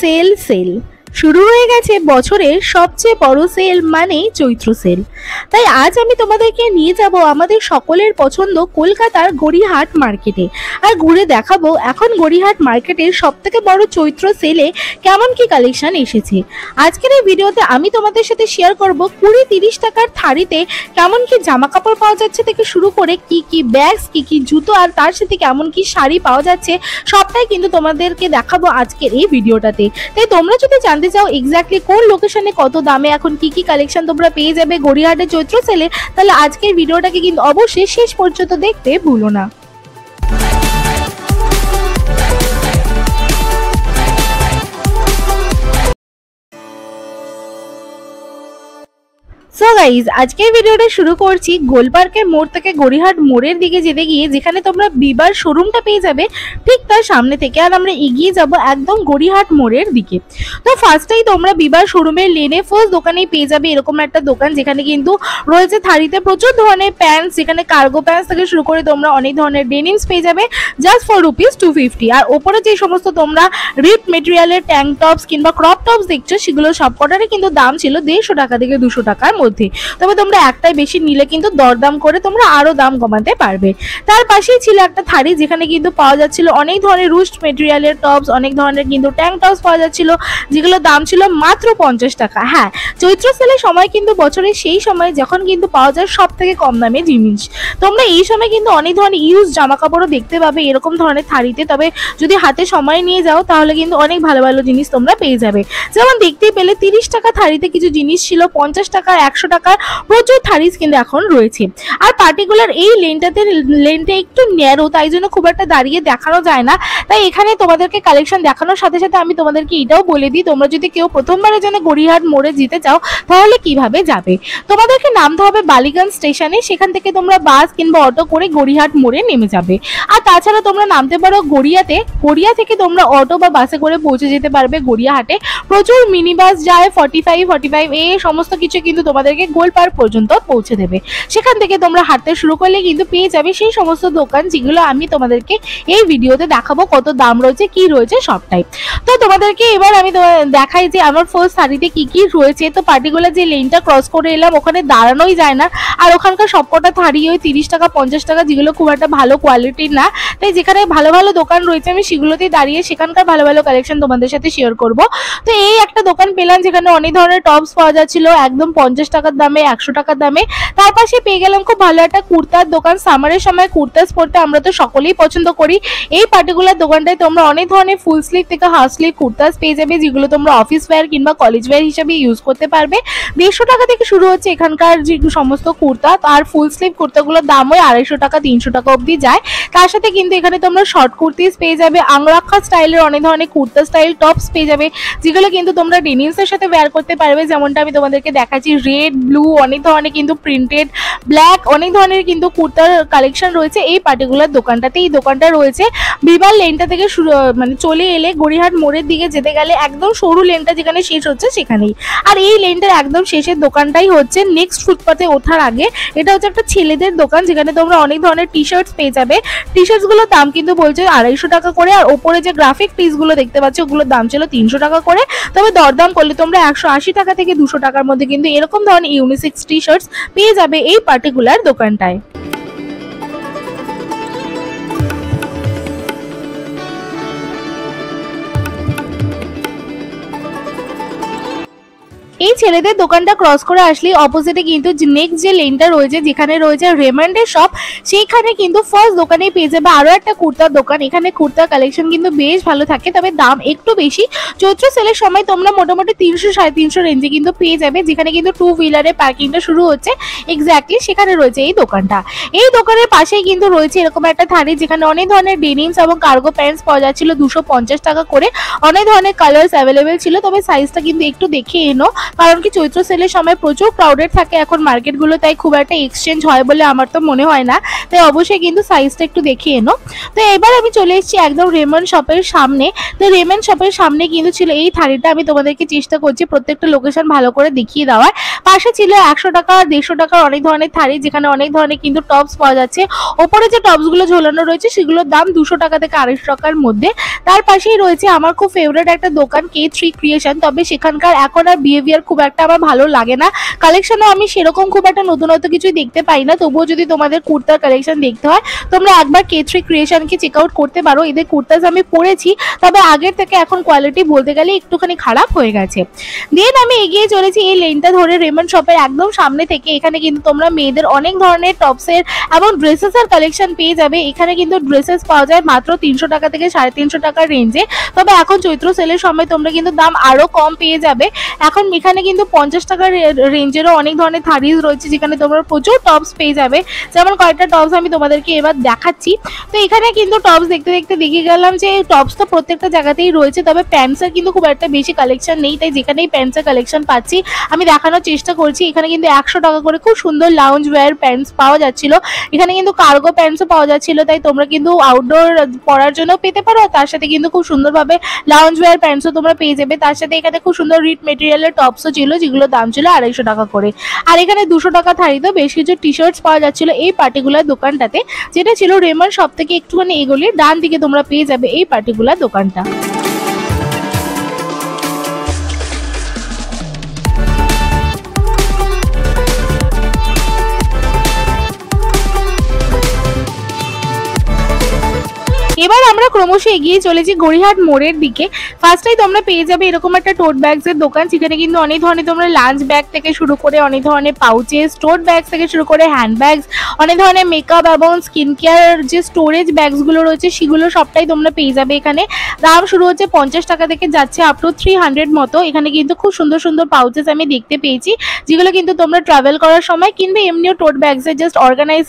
Sell sell শুরু হয়ে গেছে বছরের সবচেয়ে বড় সেল মানে চৈত্র সেল। তাই আজ আমি তোমাদেরকে নিয়ে যাব আমাদের সকলের পছন্দ কলকাতার গড়িয়াহাট মার্কেটে, আর ঘুরে দেখাবো এখন গড়িয়াহাট মার্কেটের সবথেকে বড় চৈত্র সেলে কেমন কি কালেকশন এসেছে। আজকের এই ভিডিওতে আমি তোমাদের সাথে শেয়ার করব 20-30 টাকার থাড়িতে কেমন কি জামা কাপড় পাওয়া যাচ্ছে থেকে শুরু করে কি কি ব্যাগস, কি কি জুতো, আর তার সাথে কেমন কি শাড়ি পাওয়া যাচ্ছে, সবটাই কিন্তু তোমাদেরকে দেখাবো আজকের এই ভিডিওটাতে। তাই তোমরা যদি জানতে চাও এক্স্যাক্টলি কোন লোকেশনে কত দামে এখন কি কি কালেকশন তোমরা পেয়ে যাবে গড়িয়াহাটের চৈত্র সেলে, তাহলে আজকের ভিডিওটাকে কিন্তু অবশ্যই শেষ পর্যন্ত দেখতে ভুলো না। সো গাইজ, আজকের ভিডিওটা শুরু করছি গোলপার্কের মোড় থেকে গড়িয়াহাট মোড়ের দিকে যেতে গিয়ে, যেখানে তোমরা বিবার শোরুমটা পেয়ে যাবে ঠিক তার সামনে থেকে, আর আমরা এগিয়ে যাব একদম গড়িয়াহাট মোড়ের দিকে। তো ফার্স্টেই তোমরা বিবার শোরুমের লেনে ফার্স্ট দোকানেই পেয়ে যাবে এরকম একটা দোকান, যেখানে কিন্তু রয়েছে থাড়িতে প্রচুর ধরনের প্যান্টস, যেখানে কার্গো প্যান্টস থেকে শুরু করে তোমরা অনেক ধরনের ডেনিমস পেয়ে যাবে জাস্ট ফর ₹250। আর ওপরে যে সমস্ত তোমরা রিপ মেটেরিয়ালের ট্যাঙ্ক টপস কিংবা ক্রপ টপস দেখছো, সেগুলো সবকটারই কিন্তু দাম ছিল 150 টাকা থেকে 200 টাকার মধ্যে। তবে তোমরা একটাই বেশি নিলে কিন্তু দরদাম করে তোমরা আরো দাম কমাতে পারবে। তার পাশেই ছিল একটা থাড়ি, যেখানে কিন্তু পাওয়া যাচ্ছিল অনেক ধরনের রুস্ট মেটেরিয়ালের টপস, অনেক ধরনের কিন্তু ট্যাঙ্ক টপস পাওয়া যাচ্ছিল, যেগুলোর দাম ছিল মাত্র 50 টাকা। হ্যাঁ, চৈত্র সেলের সময় কিন্তু বছরের সেই সময় যখন কিন্তু পাওয়া যায় সব থেকে কম দামে জিনিস। তোমরা এই সময় কিন্তু অনেক ধরনের ইউজ জামা কাপড়ও দেখতে পাবে এরকম ধরনের থাড়িতে। তবে যদি হাতে সময় নিয়ে যাও তাহলে কিন্তু অনেক ভালো ভালো জিনিস তোমরা পেয়ে যাবে। যেমন দেখতেই পেলে 30 টাকা থাড়িতে কিছু জিনিস ছিল, 50 টাকা, 100 টাকার প্রচুর থাড়িস কিন্তু এখন রয়েছে। আর পার্টিকুলার এই লেনটা একটু ন্যারো, তাই জন্য খুব একটা দাঁড়িয়ে দেখানো যায় না। তাই এখানে তোমাদেরকে কালেকশন দেখানোর সাথে সাথে আমি তোমাদেরকে এটাও বলে দিই, তোমরা যদি কেউ প্রথমবারের জন্য গড়িয়াহাট মোড়ে যেতে চাও তাহলে কিভাবে যাবে। তোমাদেরকে নামতে হবে বালিগঞ্জ স্টেশনে, সেখান থেকে তোমরা বাস কিংবা অটো করে গড়িয়াহাট মোড়ে নেমে যাবে। আর তাছাড়া তোমরা নামতে পারো গড়িয়া থেকে তোমরা অটো বা বাসে করে পৌঁছে যেতে পারবে গড়িয়াহাটে। প্রচুর মিনি বাস যায় 45 এই সমস্ত কিছু কিন্তু তোমাদেরকে গোলপার্ক পর্যন্ত পৌঁছে দেবে। সেখান থেকে তোমরা হাঁটতে শুরু করলে কিন্তু পেয়ে যাবে সেই সমস্ত দোকান যেগুলো আমি তোমাদেরকে এই ভিডিওতে দেখাবো, কত দাম রয়েছে কি রয়েছে সবটাই। তো তোমাদেরকে এবার আমি দেখাই যে আমার ফার্স্ট শাড়িতে কি কি রয়েছে। তো পার্টিকুলার যে লেনটা ক্রস করে এলাম ওখানে দাঁড়ানোই যায় না, আর ওখানকার সবকটা থাড়ি ওই 30 টাকা 50 টাকা, যেগুলো খুব একটা ভালো কোয়ালিটির না। তাই যেখানে ভালো ভালো দোকান রয়েছে আমি সেগুলোতেই দাঁড়িয়ে সেখানকার ভালো ভালো কালেকশন তোমাদের সাথে শেয়ার করব। তো এই একটা দোকান পেলাম যেখানে অনেক ধরনের টপস পাওয়া যাচ্ছিল একদম 50 টাকার দামে, 100 টাকার দামে। তার পাশে পেয়ে গেলাম খুব ভালো একটা কুর্তার দোকান। সামারের সময় কুর্তাস পরতে আমরা তো সকলেই পছন্দ করি। এই পার্টিকুলার দোকানটায় তোমরা অনেক ধরনের ফুল স্লিভ থেকে হাফ স্লিভ কুর্তাস পেয়ে যাবে, যেগুলো তোমরা অফিস ওয়্যার কিংবা কলেজ ওয়্যার হিসেবে ইউজ করতে পারবে। 150 টাকা থেকে শুরু হচ্ছে এখানকার যে সমস্ত কুর্তা, আর ফুল স্লিভ কুর্তাগুলোর দাম ওই 250 টাকা 300 টাকা অবধি যায়। তার সাথে কিন্তু এখানে তোমরা শর্ট কুর্তিস পেয়ে যাবে, আংরাক্ষা স্টাইলের অনেক ধরনের কুর্তা স্টাইল টপস পেয়ে যাবে, যেগুলো কিন্তু তোমরা ডেনিমসের সাথে ওয়্যার করতে পারবে। যেমনটা আমি তোমাদেরকে দেখাচ্ছি, রেড, ব্লু, অনেক ধরনের কিন্তু প্রিন্টেড, ব্ল্যাক, অনেক ধরনের কিন্তু কুর্তার কালেকশন রয়েছে এই পার্টিকুলার দোকানটাতে। এই দোকানটা রয়েছে বিবার লেনটা থেকে শুরু, মানে চলে এলে গড়িয়াহাট মোড়ের দিকে যেতে গেলে একদম সরু লেনটা যেখানে শেষ হচ্ছে সেখানেই। আর এই লেনটার একদম শেষের দোকানটাই হচ্ছে নেক্সট ফুটপাতে ওঠার আগে। এটা হচ্ছে একটা ছেলেদের দোকান, যেখানে তোমরা অনেক ধরনের টি শার্টস পেয়ে যাবে। টি শার্টস গুলোর দাম কিন্তু বলছে 250 টাকা করে, আর ওপরে যে গ্রাফিক পিস গুলো দেখতে পাচ্ছ ওগুলোর দাম ছিল 300 টাকা করে। তবে দরদাম করলে তোমরা 180 টাকা থেকে 200 টাকার মধ্যে কিন্তু এরকম ধরনের ইউনিসেক্স টি শার্টস পেয়ে যাবে এই পার্টিকুলার দোকানটায়। এই ছেলেদের দোকানটা ক্রস করে আসলে অপোজিটে কিন্তু নেক্সট যে লেনটা রয়েছে, যেখানে রয়েছে রেমন্ডের শপ, সেইখানে কিন্তু ফার্স্ট দোকানেই পেয়ে যাবে আরো একটা কুর্তার দোকান। এখানে কুর্তার কালেকশন কিন্তু বেশ ভালো থাকে, তবে দাম একটু বেশি। চৈত্র সেলের সময় তোমরা মোটামুটি 300-350 রেঞ্জে কিন্তু পেয়ে যাবে, যেখানে কিন্তু 2 হুইলারের পার্কিংটা শুরু হচ্ছে এক্স্যাক্টলি সেখানে রয়েছে এই দোকানটা। এই দোকানের পাশেই কিন্তু রয়েছে এরকম একটা থাড়ি, যেখানে অনেক ধরনের ডেনিমস এবং কার্গো প্যান্টস পাওয়া যাচ্ছিল 250 টাকা করে। অনেক ধরনের কালার্স অ্যাভেলেবেল ছিল, তবে সাইজটা কিন্তু একটু দেখে এনো। কারণ কি চৈত্র সেলের সময় প্রচুর ক্রাউডেড থাকে এখন মার্কেটগুলো, তাই খুব একটা এক্সচেঞ্জ হয় বলে আমার তো মনে হয় না, তাই অবশ্যই কিন্তু সাইজটা একটু দেখে এনো। তো এবার আমি চলে এসেছি একদম রেমন্ড শপের সামনে। তো রেমন্ড শপের সামনে কিন্তু ছিল এই থালিটা, আমি তোমাদেরকে চেষ্টা করছি প্রত্যেকটা লোকেশন ভালো করে দেখিয়ে দেওয়ার। পাশে ছিল 100 টাকা 150 টাকার অনেক ধরনের থালি, যেখানে অনেক ধরনের কিন্তু টপস পাওয়া যাচ্ছে। ওপরে যে টপসগুলো ঝোলানো রয়েছে সেগুলোর দাম 200 টাকা থেকে 250 টাকার মধ্যে। তার পাশেই রয়েছে আমার খুব ফেভারিট একটা দোকান K3 ক্রিয়েশন, তবে সেখানকার এখন আর বিহেভিয়ার খুব একটা আমার ভালো লাগে না। কালেকশনও আমি সেরকম খুব একটা নতুনত্ব কিছুই দেখতে পাই না, তবুও যদি তোমাদের কুর্তার কালেকশন দেখতে হয় তোমরা একবার K3 ক্রিয়েশনকে চেক আউট করতে পারো। এদের কুর্তাস আমি পরেছি, তবে আগের থেকে এখন কোয়ালিটি বলতে গেলে একটুখানি খারাপ হয়ে গেছে। দেন আমি এগিয়ে চলেছি এই লেনটা ধরে রেমন্ড শপের একদম সামনে থেকে। এখানে কিন্তু তোমরা মেয়েদের অনেক ধরনের টপসের এবং ড্রেসেসের কালেকশন পেয়ে যাবে। এখানে কিন্তু ড্রেসেস পাওয়া যায় মাত্র 300 টাকা থেকে 350 টাকার রেঞ্জে, তবে এখন চৈত্র সেলের সময় তোমরা কিন্তু দাম আরো কম পেয়ে যাবে। এখন এখানে কিন্তু 50 টাকার রেঞ্জেরও অনেক ধরনের থারিজ রয়েছে, যেখানে তোমরা প্রচুর টপস পেয়ে যাবে। যেমন কয়েকটা টপস আমি তোমাদেরকে এবার দেখাচ্ছি। তো এখানে কিন্তু টপস দেখতে দেখতে দেখে গেলাম যে টপস তো প্রত্যেকটা জায়গাতেই রয়েছে, তবে প্যান্টসের কিন্তু খুব একটা বেশি কালেকশন নেই, তাই যেখানেই প্যান্টসের কালেকশন পাচ্ছি আমি দেখানোর চেষ্টা করছি। এখানে কিন্তু 100 টাকা করে খুব সুন্দর লাউঞ্জ ওয়্যার প্যান্টস পাওয়া যাচ্ছিল। এখানে কিন্তু কার্গো প্যান্টসও পাওয়া যাচ্ছিল, তাই তোমরা কিন্তু আউটডোর পরার জন্য পেতে পারো। তার সাথে কিন্তু খুব সুন্দরভাবে লাউঞ্জ ওয়্যার প্যান্টসও তোমরা পেয়ে যাবে। তার সাথে এখানে খুব সুন্দর রিট মেটেরিয়ালের টপসও ছিল, যেগুলোর দাম ছিল 250 টাকা করে। আর এখানে 200 টাকা থারিতেও বেশ কিছু টি শার্টস পাওয়া যাচ্ছিল এই পার্টিকুলার দোকানটাতে, যেটা ছিল রেমন্ড শপ থেকে একটুখানি এগোলে ডান দিকে তোমরা পেয়ে যাবে এই পার্টিকুলার দোকানটা। এবার আমরা ক্রমশ এগিয়ে চলেছি গড়িয়াহাট মোড়ের দিকে। ফার্স্টেই তোমরা পেয়ে যাবে এরকম একটা টোট ব্যাগসের দোকান, যেখানে কিন্তু অনেক ধরনের তোমরা লাঞ্চ ব্যাগ থেকে শুরু করে অনেক ধরনের পাউচেস, টোট ব্যাগস থেকে শুরু করে হ্যান্ড ব্যাগস, অনেক ধরনের মেকআপ এবং স্কিন কেয়ার যে স্টোরেজ ব্যাগসগুলো রয়েছে সেগুলো সবটাই তোমরা পেয়ে যাবে এখানে। দাম শুরু হচ্ছে 50 টাকা থেকে যাচ্ছে আপ টু 300 মতো। এখানে কিন্তু খুব সুন্দর সুন্দর পাউচেস আমি দেখতে পেয়েছি, যেগুলো কিন্তু তোমরা ট্রাভেল করার সময় কিংবা এমনিও টোট ব্যাগসে জাস্ট অর্গানাইজ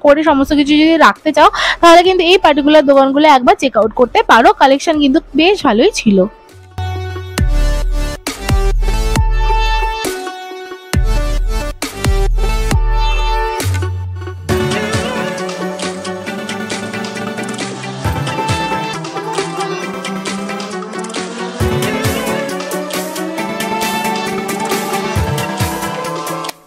করে সমস্ত কিছু যদি রাখতে চাও, তাহলে কিন্তু এই পার্টিকুলার দোকানগুলো একবার চেক আউট করতে পারো। কালেকশন কিন্তু বেশ ভালোই ছিল।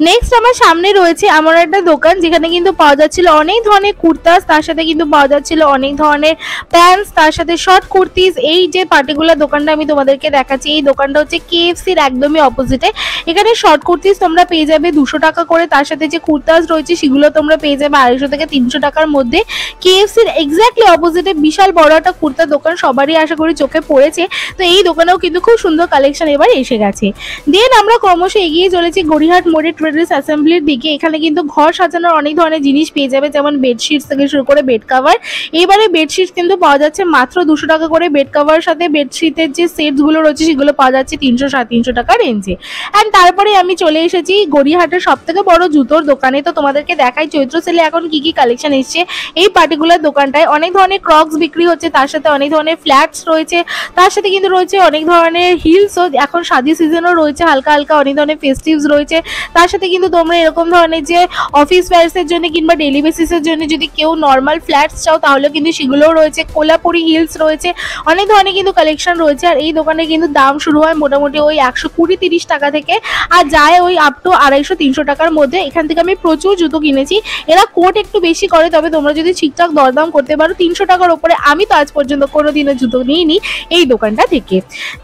নেক্সট আমার সামনে রয়েছে এমন একটা দোকান, যেখানে কিন্তু পাওয়া যাচ্ছিল অনেক ধরনের কুর্তাস, তার সাথে কিন্তু পাওয়া যাচ্ছিল অনেক ধরনের প্যান্টস, তার সাথে শর্ট কুর্তিস। এই যে পার্টিকুলার দোকানটা আমি তোমাদেরকে দেখাচ্ছি, এই দোকানটা হচ্ছে KFCর একদমই অপোজিটে। এখানে শর্ট কুর্তিস তোমরা পেয়ে যাবে 200 টাকা করে, তার সাথে যে কুর্তাস রয়েছে সেগুলো তোমরা পেয়ে যাবে 250 থেকে 300 টাকার মধ্যে। KFCর এক্স্যাক্টলি অপোজিটে বিশাল বড় একটা কুর্তার দোকান, সবারই আশা করি চোখে পড়েছে। তো এই দোকানেও কিন্তু খুব সুন্দর কালেকশন এবার এসে গেছে। দেন আমরা ক্রমশ এগিয়ে চলেছি গড়িয়াহাট মোড়ে ট্রেডার্স অ্যাসেম্বলির দিকে। এখানে কিন্তু ঘর সাজানোর অনেক ধরনের জিনিস পেয়ে যাবে, যেমন বেডশিটস থেকে শুরু করে বেড কাভার। এবারে বেডশিট কিন্তু পাওয়া যাচ্ছে মাত্র 200 টাকা করে। বেড কাভার সাথে বেডশিটের যে সেটসগুলো রয়েছে সেগুলো পাওয়া যাচ্ছে 300-350 টাকা রেঞ্জে। অ্যান্ড তারপরে আমি চলে এসেছি গড়িয়াহাটের সব থেকে বড় জুতোর দোকানে। তো তোমাদেরকে দেখাই চৈত্র সেলে এখন কি কি কালেকশন এসছে এই পার্টিকুলার দোকানটায়। অনেক ধরনের ক্রক্স বিক্রি হচ্ছে, তার সাথে অনেক ধরনের ফ্ল্যাটস রয়েছে, তার সাথে কিন্তু রয়েছে অনেক ধরনের হিলসও। এখন শাদি সিজনও রয়েছে, হালকা হালকা অনেক ধরনের ফেস্টিভস রয়েছে। তার সাথে কিন্তু তোমরা এরকম ধরনের যে অফিস ওয়্যারসের জন্য কিংবা ডেইলি বেসিসের জন্য যদি কেউ নর্মাল ফ্ল্যাটস চাও, তাহলে কিন্তু সেগুলোও রয়েছে। কোলাপুরি হিলস রয়েছে, অনেক ধরনের কিন্তু কালেকশন রয়েছে। আর এই দোকানে কিন্তু দাম শুরু হয় মোটামুটি ওই 120-30 টাকা থেকে, আর যায় ওই আপ টু 250-300 টাকার মধ্যে। এখান থেকে আমি প্রচুর জুতো কিনেছি। এরা কোট একটু বেশি করে, তবে তোমরা যদি ঠিকঠাক দরদাম করতে পারো 300 টাকার ওপরে আমি তো আজ পর্যন্ত কোনোদিনও জুতো নিইনি এই দোকানটা থেকে।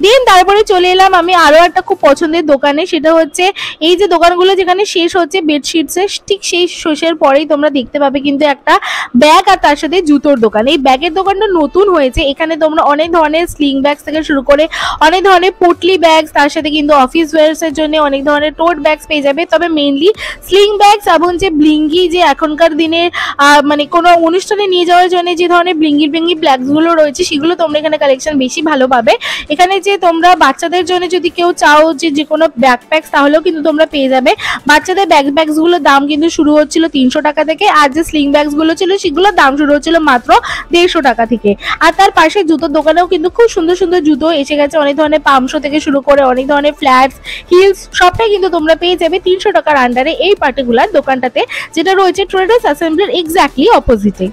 দেন তারপরে চলে এলাম আমি আরও একটা খুব পছন্দের দোকানে, সেটা হচ্ছে এই যে দোকানগুলো যেখানে শেষ হচ্ছে বেডশিটসের, ঠিক সেই শেষের পরেই তোমরা দেখতে পাবে কিন্তু একটা ব্যাগ আর তার সাথে জুতোর দোকান। এই ব্যাগের দোকানটা নতুন হয়েছে। এখানে তোমরা অনেক ধরনের স্লিং ব্যাগস থেকে শুরু করে অনেক ধরনের পুটলি ব্যাগস, তার সাথে কিন্তু অফিস ওয়্যারসের জন্য অনেক ধরনের টোট ব্যাগস পেয়ে যাবে। তবে মেইনলি স্লিং ব্যাগস এবং যে ব্লিঙ্গি, যে এখনকার দিনে মানে কোনো অনুষ্ঠানে নিয়ে যাওয়ার জন্য যে ধরনের ব্লিঙ্গি ব্যাগসগুলো রয়েছে, সেগুলো তোমরা এখানে কালেকশন বেশি ভালো পাবে। এখানে যে তোমরা বাচ্চাদের জন্য যদি কেউ চাও যে কোনো ব্যাকপ্যাকস, তাহলেও কিন্তু তোমরা পেয়ে যাবে। বাচ্চাদের ব্যাগসগুলোর দাম কিন্তু শুরু হচ্ছিল 300 টাকা থেকে, আর যে স্লিং ব্যাগসগুলো ছিল সেগুলোর দাম শুরু হচ্ছিল মাত্র 150 টাকা থেকে। আর তার পাশে জুতোর দোকানেও কিন্তু খুব সুন্দর সুন্দর জুতো এসে গেছে, অনেক ধরনের পামশো থেকে শুরু করে অনেক ধরনের ফ্ল্যাটস, হিলস সবটাই কিন্তু তোমরা পেয়ে যাবে 300 টাকার আন্ডারে এই পার্টিকুলার দোকানটাতে, যেটা রয়েছে ট্রেডার্স অ্যাসেম্বলির এক্স্যাক্টলি অপোজিটে।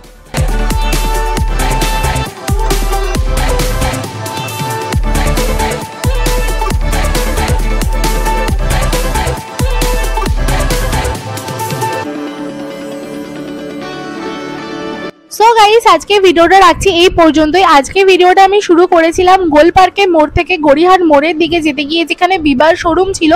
সো গাইস, আজকে ভিডিওটা রাখছি এই পর্যন্তই। আজকে ভিডিওটা আমি শুরু করেছিলাম গোল পার্কের মোড় থেকে গড়িয়াহাট মোড়ের দিকে যেতে গিয়ে, যেখানে বিবার শোরুম ছিল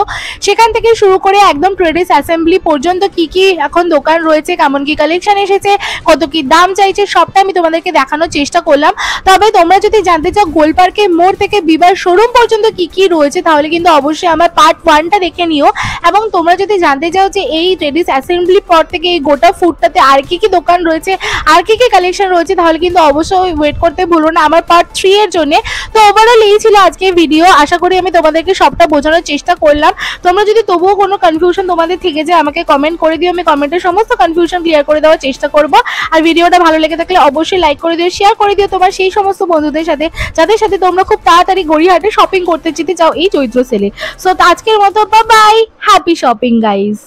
সেখান থেকে শুরু করে একদম ট্রেডার্স অ্যাসেম্বলি পর্যন্ত কি কি এখন দোকান রয়েছে, কেমন কি কালেকশন এসেছে, কত কি দাম চাইছে, সবটা আমি তোমাদেরকে দেখানোর চেষ্টা করলাম। তবে তোমরা যদি জানতে চাও গোল পার্কের মোড় থেকে বিবার শোরুম পর্যন্ত কি কি রয়েছে, তাহলে কিন্তু অবশ্যই আমার পার্ট 1টা দেখে নিও। এবং তোমরা যদি জানতে চাও যে এই ট্রেডার্স অ্যাসেম্বলি পর থেকে এই গোটা ফুডটাতে আর কি কি দোকান রয়েছে, আর কি কি কালেকশন রয়েছে, তাহলে কিন্তু অবশ্যই ওয়েট করতে ভুলো না আমার পার্ট 3 এর জন্য। তো ওভারঅল এই ছিল আজকে ভিডিও, আশা করি আমি তোমাদেরকে সবটা বোঝানোর চেষ্টা করলাম। তোমরা যদি তবুও কোনো কনফিউশন তোমাদের থেকে যায় আমাকে কমেন্ট করে দিও, আমি কমেন্টের সমস্ত কনফিউশন ক্লিয়ার করে দেওয়ার চেষ্টা করব। আর ভিডিওটা ভালো লেগে থাকলে অবশ্যই লাইক করে দিও, শেয়ার করে দিও তোমার সেই সমস্ত বন্ধুদের সাথে যাদের সাথে তোমরা খুব তাড়াতাড়ি গড়িয়াহাটে শপিং করতে যেতে চাও এই চৈত্র সেলে। সো আজকের মতো bye bye, happy shopping guys.